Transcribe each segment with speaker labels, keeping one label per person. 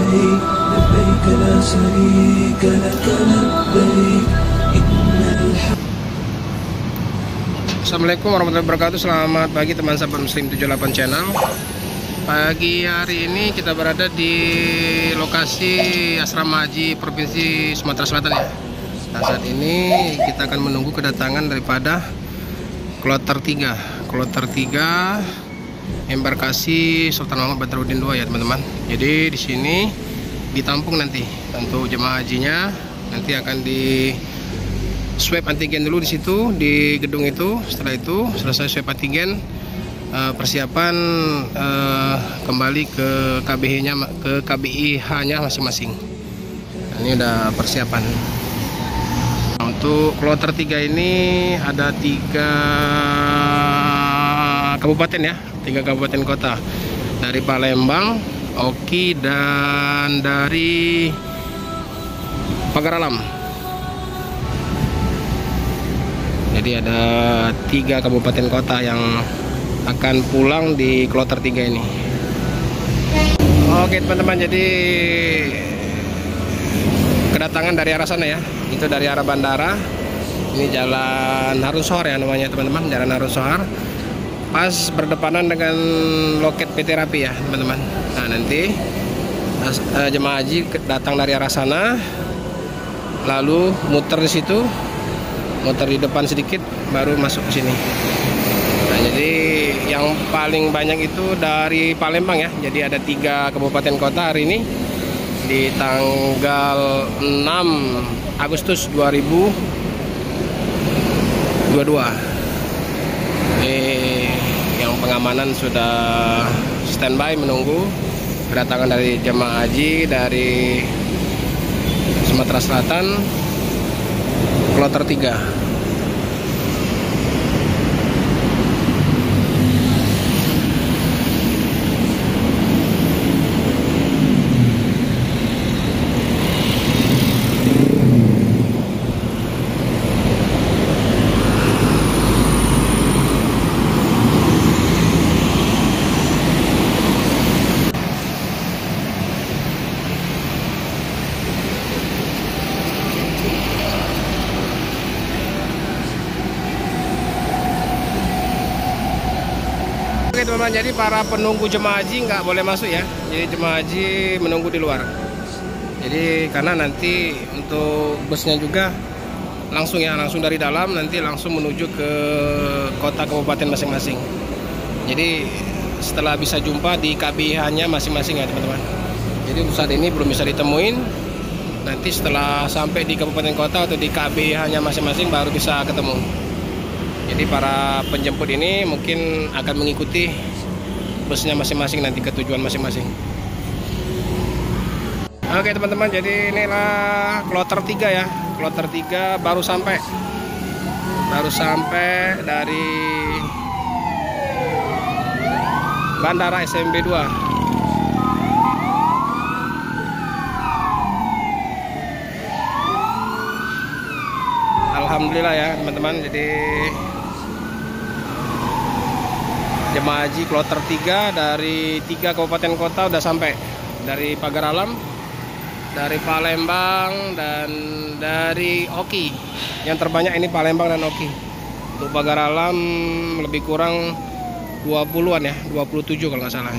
Speaker 1: لبيك لبيك لا شريك لك لبيك إن الحمد.
Speaker 2: Assalamualaikum warahmatullahi wabarakatuh. Selamat pagi teman sahabat Muslim 78 channel. Pagi hari ini kita berada di lokasi Asrama Haji Provinsi Sumatera Selatan ya. Nah, saat ini kita akan menunggu kedatangan daripada kloter 3 embarkasi Sultan Muhammad Badruddin II ya teman-teman. Jadi di sini ditampung nanti untuk jemaah hajinya, nanti akan di swab antigen dulu di situ di gedung itu. Setelah itu selesai swab antigen, persiapan kembali ke KBH-nya, ke KBIH-nya masing-masing. Nah, ini udah persiapan. Nah, untuk kloter 3 ini ada 3 kabupaten ya, 3 kabupaten kota, dari Palembang, Oki, dan dari Pagar Alam. Jadi ada 3 kabupaten kota yang akan pulang di kloter 3 ini. Oke teman-teman, jadi kedatangan dari arah sana ya, itu dari arah bandara. Ini Jalan Harun Sohar ya namanya teman-teman, Jalan Harun Sohar, pas berdepanan dengan loket PT Rapi ya teman-teman. Nah nanti jemaah haji datang dari arah sana, lalu muter di situ, muter di depan sedikit, baru masuk ke sini. Nah jadi yang paling banyak itu dari Palembang ya. Jadi ada 3 kabupaten kota hari ini di tanggal 6 Agustus 2022. Ini yang pengamanan sudah standby menunggu kedatangan dari jemaah haji dari Sumatera Selatan, kloter 3. Oke teman-teman, jadi para penunggu jemaah haji nggak boleh masuk ya. Jadi jemaah haji menunggu di luar. Jadi karena nanti untuk busnya juga langsung ya, langsung dari dalam nanti langsung menuju ke kota kabupaten masing-masing. Jadi setelah bisa jumpa di KBH-nya masing-masing ya teman-teman. Jadi untuk saat ini belum bisa ditemuin. Nanti setelah sampai di kabupaten kota atau di KBH-nya masing-masing baru bisa ketemu. Jadi para penjemput ini mungkin akan mengikuti busnya masing-masing nanti ke tujuan masing-masing. Oke teman-teman, jadi inilah kloter 3 ya. Kloter 3 baru sampai dari Bandara SMB 2. Alhamdulillah ya teman-teman, jadi jemaah haji kloter 3 dari 3 kabupaten kota udah sampai, dari Pagar Alam, dari Palembang, dan dari Oki. Yang terbanyak ini Palembang dan Oki. Untuk Pagar Alam lebih kurang 20-an ya, 27 kalau nggak salah.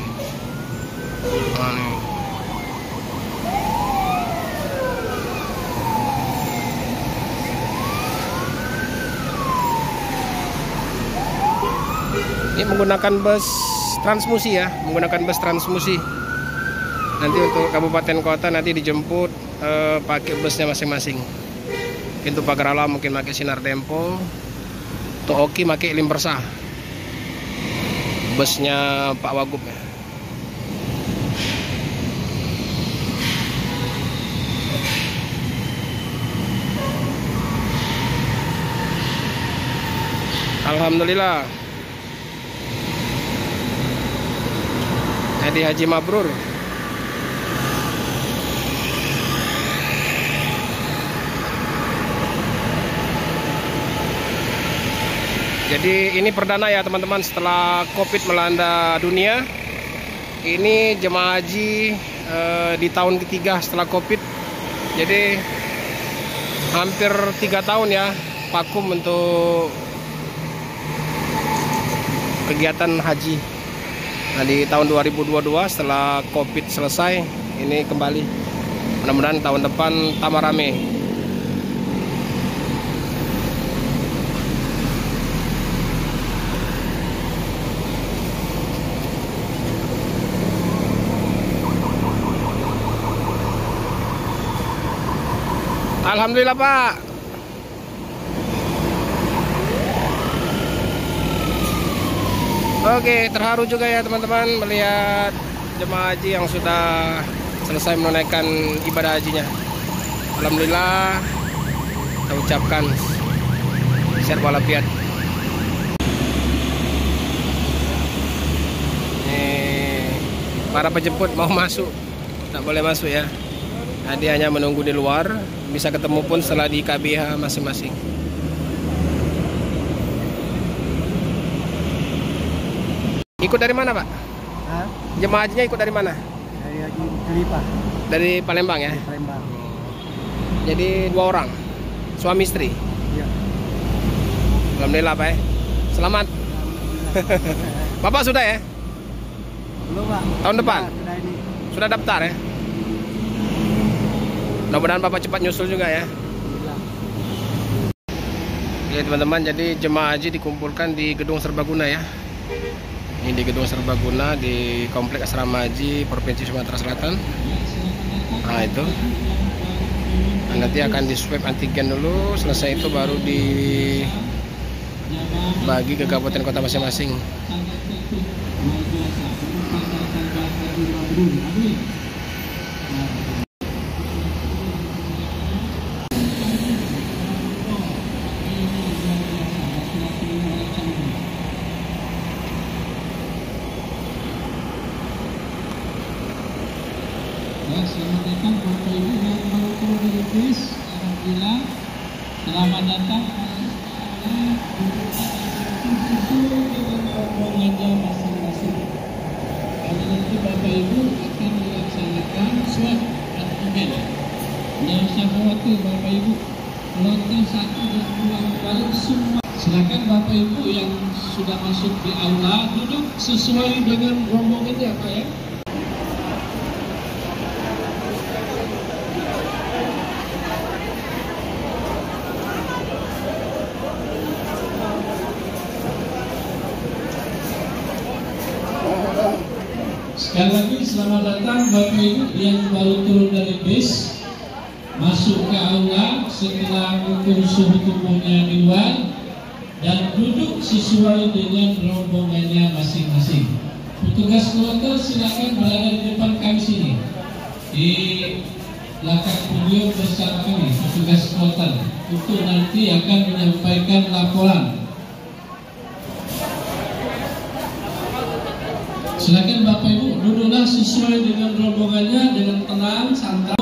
Speaker 2: Nah, nih. Ini menggunakan bus transmusi ya, menggunakan bus transmusi. Nanti untuk kabupaten kota nanti dijemput pakai busnya masing-masing. Untuk Pagar Alam mungkin pakai Sinar Tempo, untuk Oki pakai Limbersa, busnya Pak Wagub ya. Alhamdulillah. Jadi haji mabrur. Jadi ini perdana ya teman-teman, setelah COVID melanda dunia, ini jemaah haji di tahun ketiga setelah COVID. Jadi hampir 3 tahun ya vakum untuk kegiatan haji. Nah, di tahun 2022 setelah COVID selesai, ini kembali. Mudah-mudahan tahun depan tambah rame. Alhamdulillah Pak. Oke, terharu juga ya teman-teman melihat jemaah haji yang sudah selesai menunaikan ibadah hajinya. Alhamdulillah, kita ucapkan sehat walafiat. Nih, para penjemput mau masuk, tak boleh masuk ya. Nah, dia hanya menunggu di luar, bisa ketemu pun setelah di KBH masing-masing. Ikut dari mana Pak?
Speaker 3: Hah?
Speaker 2: Jemaah hajinya ikut dari mana?
Speaker 3: Dari Haji Kelipa.
Speaker 2: Dari Palembang ya?
Speaker 3: Dari Palembang.
Speaker 2: Jadi 2 orang, suami istri.
Speaker 3: Iya.
Speaker 2: Alhamdulillah Pak ya. Selamat. Bapak sudah ya?
Speaker 3: Belum Pak.
Speaker 2: Tahun depan?
Speaker 3: Sudah ini.
Speaker 2: Sudah daftar ya? Mudah-mudahan Bapak cepat nyusul juga ya. Oke teman-teman, jadi jemaah haji dikumpulkan di Gedung Serbaguna ya. Ini di Gedung Serbaguna di Komplek Asrama Haji Provinsi Sumatera Selatan. Nah itu. Nah, nanti akan di swab antigen dulu, selesai itu baru dibagi ke kabupaten kota masing-masing.
Speaker 4: Ya, selamat datang Bapak Ibu yang baru turun dari bis. Alhamdulillah, selamat datang. Rombongannya masing-masing. Kali nanti Bapak Ibu akan dilaksanakan swab antigen. Jangan usah khawatir Bapak Ibu. Kloter 1 dan 2 balik semua. Silakan Bapak Ibu yang sudah masuk di aula duduk sesuai dengan rombongannya Pak ya. Sekali lagi selamat datang Bapak Ibu yang baru turun dari bis, masuk ke aula setelah mengukur suhu tubuhnya di luar dan duduk sesuai dengan rombongannya masing-masing. Petugas kloter silakan berada di depan kami sini, di belakang podium bersama kami petugas kloter untuk nanti akan menyampaikan laporan. Silakan Bapak Ibu duduklah sesuai dengan rombongannya dengan tenang, santai.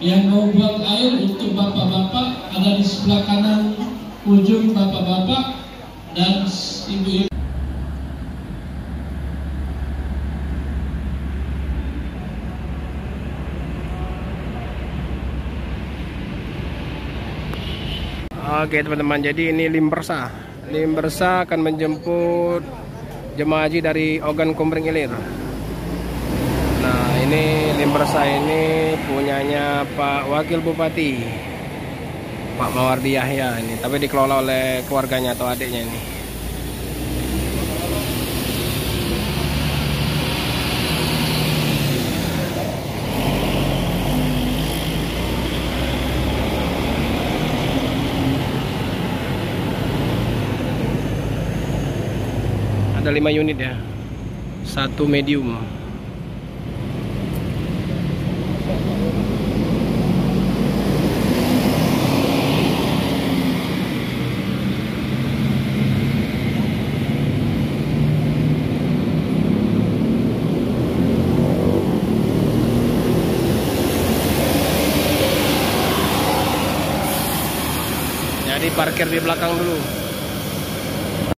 Speaker 4: Yang mau buang air untuk bapak-bapak ada di sebelah kanan ujung bapak-bapak dan ibu-ibu.
Speaker 2: Oke teman-teman, jadi ini Limbersa. Limbersa akan menjemput jemaah haji dari Ogan Komering Ilir. Nah ini Limbersa ini punyanya Pak Wakil Bupati Pak Mawardi Yahya ini, tapi dikelola oleh keluarganya atau adiknya ini. Ada 5 unit ya, 1 medium. Jadi parkir di belakang dulu.